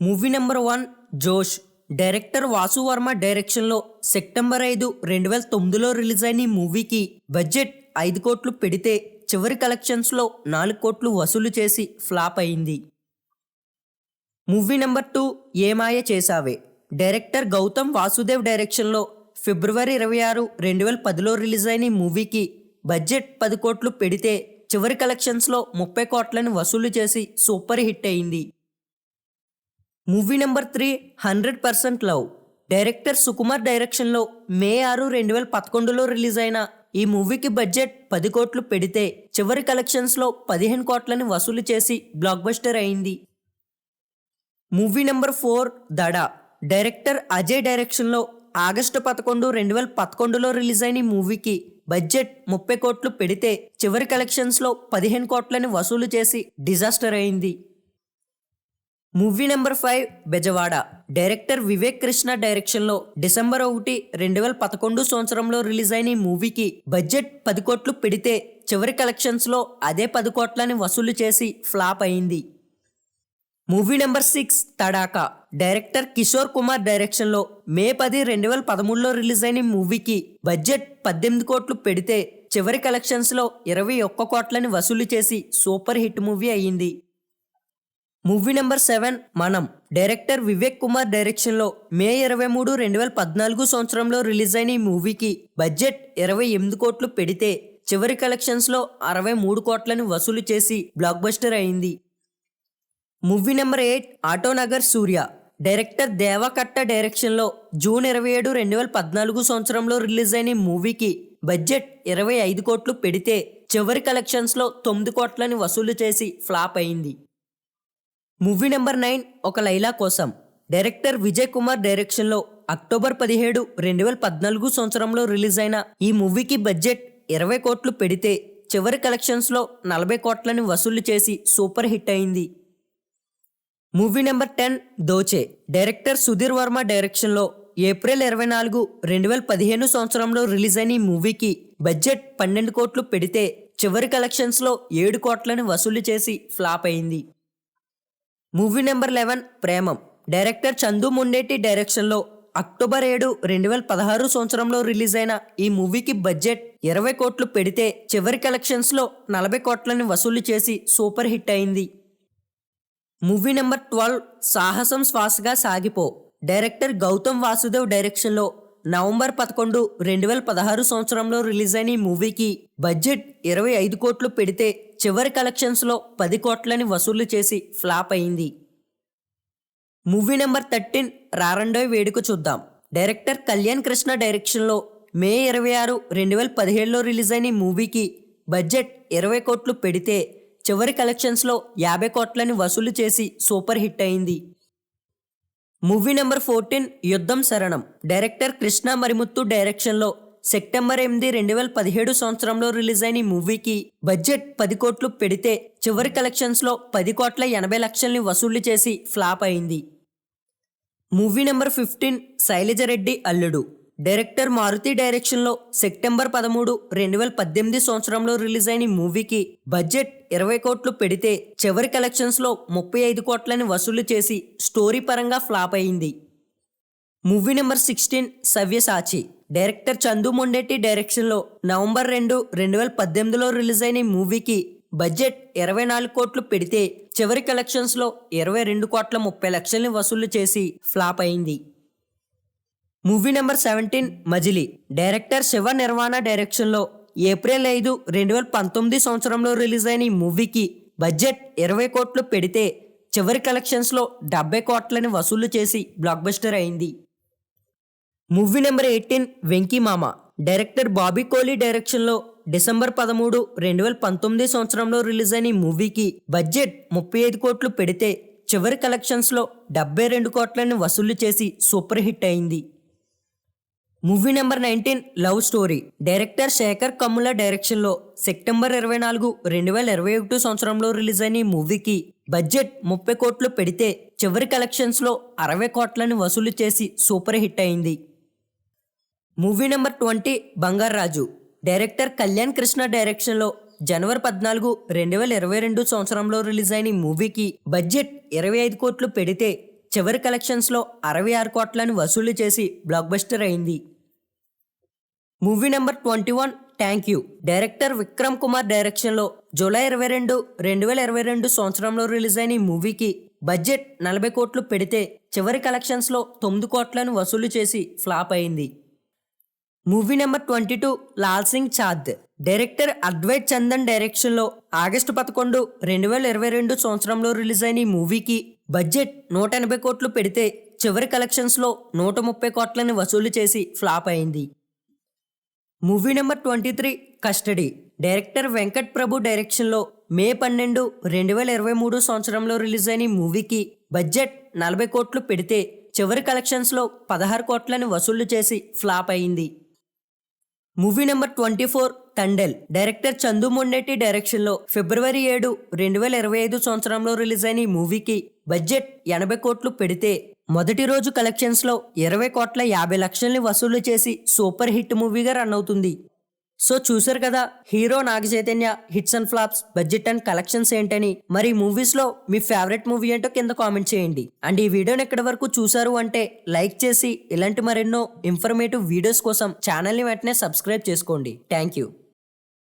Movie number 1 జోష్. Director Vasu Varma డైరెక్షన్లో September 5, 2009లో release అయిన ఈ మూవీకి బడ్జెట్ 5 కోట్లు పెడితే చివరి కలెక్షన్స్లో 4 కోట్లు వసూలు చేసి ఫ్లాప్ అయింది. మూవీ నెంబర్ 2 ఏమాయ చేసావే. డైరెక్టర్ గౌతమ్ వాసుదేవ్ డైరెక్షన్లో ఫిబ్రవరి 26, 2010లో రిలీజ్ అయిన ఈ మూవీకి బడ్జెట్ 10 కోట్లు పెడితే చివరి కలెక్షన్స్లో 30 కోట్లను వసూలు చేసి సూపర్ హిట్ అయింది. Movie number 3 100% love. Director Sukumar డైరెక్షన్లో మే 6, 2011లో రిలీజ్ అయిన ఈ మూవీకి బడ్జెట్ 10 కోట్లు పెడితే చివరి కలెక్షన్స్లో 15 కోట్లను వసూలు చేసి బ్లాక్ బస్టర్ అయింది. మూవీ నెంబర్ 4 దడ. డైరెక్టర్ అజయ్ డైరెక్షన్లో ఆగస్టు 11, 2011లో రిలీజ్ అయిన ఈ మూవీకి బడ్జెట్ 30 కోట్లు పెడితే చివరి కలెక్షన్స్లో 15 కోట్లను వసూలు చేసి డిజాస్టర్ అయింది. Movie number 5 Bezawada. Director Vivek Krishna డైరెక్షన్లో డిసెంబర్ 1, 2011 సంవత్సరంలో రిలీజ్ అయిన ఈ మూవీకి బడ్జెట్ 10 కోట్లు పెడితే చివరి కలెక్షన్స్లో అదే 10 కోట్లని వసూలు చేసి ఫ్లాప్ అయింది. Movie number 6 Tadakha. Director Kishore Kumar డైరెక్షన్లో మే 10, 2013లో రిలీజ్ అయిన ఈ మూవీకి బడ్జెట్ 18 కోట్లు పెడితే చివరి కలెక్షన్స్లో 21 కోట్లని వసూలు చేసి సూపర్ హిట్ మూవీ అయ్యింది. మూవీ నెంబర్ 7 మనం. డైరెక్టర్ వివేక్ కుమార్ డైరెక్షన్లో మే 23, 2014 సంవత్సరంలో రిలీజ్ అయిన ఈ మూవీకి బడ్జెట్ 28 కోట్లు పెడితే చివరి కలెక్షన్స్లో 63 కోట్లను వసూలు చేసి బ్లాక్ బస్టర్ అయింది. మూవీ నెంబర్ 8 ఆటోనగర్ సూర్య. డైరెక్టర్ దేవకట్ట డైరెక్షన్లో జూన్ 27, 2014 సంవత్సరంలో రిలీజ్ అయిన ఈ మూవీకి బడ్జెట్ 25 కోట్లు పెడితే చివరి కలెక్షన్స్లో 9 కోట్లను వసూలు చేసి ఫ్లాప్ అయింది. మూవీ నెంబర్ 9 ఒక లైలా కోసం. డైరెక్టర్ విజయ్ కుమార్ డైరెక్షన్లో అక్టోబర్ 17, 2014 సంవత్సరంలో రిలీజ్ అయిన ఈ మూవీకి బడ్జెట్ 20 కోట్లు పెడితే చివరి కలెక్షన్స్లో 40 కోట్లను వసూలు చేసి సూపర్ హిట్ అయింది. Movie number 10 Dochey. Director Sudheer Varma డైరెక్షన్లో ఏప్రిల్ 24, 2015 సంవత్సరంలో రిలీజ్ అయిన ఈ మూవీకి బడ్జెట్ 12 కోట్లు పెడితే చివరి కలెక్షన్స్లో 7 కోట్లను వసూలు చేసి ఫ్లాప్ అయింది. Movie number 11 Premam. Director Chandu Mondeti డైరెక్షన్లో అక్టోబర్ 7, 2016 సంవత్సరంలో రిలీజ్ అయిన ఈ మూవీకి బడ్జెట్ 20 కోట్లు పెడితే చివరి కలెక్షన్స్లో 40 కోట్లను వసూలు చేసి సూపర్ హిట్ అయింది. మూవీ నెంబర్ 12 సాహసం శ్వాసగా సాగిపో. డైరెక్టర్ గౌతమ్ వాసుదేవ్ డైరెక్షన్లో నవంబర్ 11, 2016 సంవత్సరంలో రిలీజ్ అయిన ఈ మూవీకి బడ్జెట్ 25 కోట్లు పెడితే చివరి కలెక్షన్స్లో 10 కోట్లని వసూలు చేసి ఫ్లాప్ అయింది. మూవీ నెంబర్ 13 రారండోయ్ వేడుక చూద్దాం. డైరెక్టర్ కళ్యాణ్ కృష్ణ డైరెక్షన్లో మే 26, 2017లో రిలీజ్ అయిన ఈ మూవీకి బడ్జెట్ 20 కోట్లు పెడితే చివరి కలెక్షన్స్లో 50 కోట్లని వసూలు చేసి సూపర్ హిట్ అయింది. మూవీ నెంబర్ 14 యుద్ధం శరణం. డైరెక్టర్ కృష్ణ మరిముత్తు డైరెక్షన్లో సెప్టెంబర్ 8, 2017 సంవత్సరంలో రిలీజ్ అయిన ఈ మూవీకి బడ్జెట్ 10 కోట్లు పెడితే చివరి కలెక్షన్స్లో 10,80,00,000ని వసూలు చేసి ఫ్లాప్ అయింది. మూవీ నెంబర్ 15 శైలజరెడ్డి అల్లుడు. డైరెక్టర్ మారుతి డైరెక్షన్లో సెప్టెంబర్ 13, 2018 సంవత్సరంలో రిలీజ్ అయిన ఈ మూవీకి బడ్జెట్ 20 కోట్లు పెడితే చివరి కలెక్షన్స్లో 35 కోట్లని వసూలు చేసి స్టోరీ పరంగా ఫ్లాప్ అయింది. Movie number 16 Savyasachi. Director Chandu Mondeti డైరెక్షన్లో నవంబర్ 2, 2018లో రిలీజ్ అయిన ఈ మూవీకి బడ్జెట్ 24 కోట్లు పెడితే చివరి కలెక్షన్స్లో 22,30,00,000ని వసూలు చేసి ఫ్లాప్ అయింది. మూవీ నెంబర్ 17 మజిలీ. డైరెక్టర్ శివ నిర్వాణ డైరెక్షన్లో ఏప్రిల్ 5, 2019 సంవత్సరంలో రిలీజ్ అయిన ఈ మూవీకి బడ్జెట్ 20 కోట్లు పెడితే చివరి కలెక్షన్స్లో 70 కోట్లని వసూలు చేసి బ్లాక్ బస్టర్ అయింది. మూవీ నెంబర్ 18 వెంకీ మామ. డైరెక్టర్ బాబీ కోహ్లీ డైరెక్షన్లో డిసెంబర్ 13, 2019 సంవత్సరంలో రిలీజ్ అయిన ఈ మూవీకి బడ్జెట్ 35 కోట్లు పెడితే చివరి కలెక్షన్స్లో 72 కోట్లని వసూలు చేసి సూపర్ హిట్ అయింది. Movie number 19 Love Story. Director Sekhar Kammula డైరెక్షన్లో సెప్టెంబర్ 24, 2021 సంవత్సరంలో రిలీజ్ అయిన ఈ మూవీకి బడ్జెట్ 30 కోట్లు పెడితే చివరి కలెక్షన్స్లో 60 కోట్లను వసూలు చేసి సూపర్ హిట్ అయింది. Movie number 20 Bangarraju. Director Kalyan Krishna డైరెక్షన్లో జనవరి 14, 2022 సంవత్సరంలో రిలీజ్ అయిన ఈ మూవీకి బడ్జెట్ 25 కోట్లు పెడితే చివరి కలెక్షన్స్లో 66 కోట్లను వసూలు చేసి బ్లాక్ బస్టర్ అయింది. Movie number 21 thank you. Director Vikram Kumar డైరెక్షన్లో జూలై 22, 2022 సంవత్సరంలో రిలీజ్ అయిన ఈ మూవీకి బడ్జెట్ 40 కోట్లు పెడితే చివరి కలెక్షన్స్లో 9 కోట్లను వసూలు చేసి ఫ్లాప్ అయింది. Movie number 22 Laal Singh Chaddha. Director Advait Chandan డైరెక్షన్లో ఆగస్టు 11, 2022 సంవత్సరంలో రిలీజ్ అయిన ఈ మూవీకి బడ్జెట్ 180 కోట్లు పెడితే చివరి కలెక్షన్స్లో 130 కోట్లను వసూలు చేసి ఫ్లాప్ అయింది. Movie number 23 custody. Director Venkat Prabhu డైరెక్షన్లో మే 12, 2023 సంవత్సరంలో రిలీజ్ అయిన ఈ మూవీకి బడ్జెట్ 40 కోట్లు పెడితే చివరి కలెక్షన్స్లో 16 కోట్లను వసూలు చేసి ఫ్లాప్ అయింది. Movie number 24 Thandel. Director Chandu Mondeti డైరెక్షన్లో ఫిబ్రవరి 7, 2025 సంవత్సరంలో రిలీజ్ అయిన ఈ మూవీకి బడ్జెట్ 80 కోట్లు పెడితే మొదటి రోజు కలెక్షన్స్లో 20,50,00,000 వసూలు చేసి సూపర్ హిట్ మూవీగా రన్ అవుతుంది. సో చూసారు కదా hero Naga Chaitanya hits and flops, budget and collections ఏంటని. మరి మూవీస్లో మీ ఫేవరెట్ మూవీ ఏంటో కింద కామెంట్ చేయండి. అండ్ ఈ వీడియోని ఎక్కడి వరకు చూసారు అంటే లైక్ చేసి ఇలాంటి మరెన్నో ఇన్ఫర్మేటివ్ వీడియోస్ కోసం ఛానల్ని వెంటనే సబ్స్క్రైబ్ చేసుకోండి. Thank you.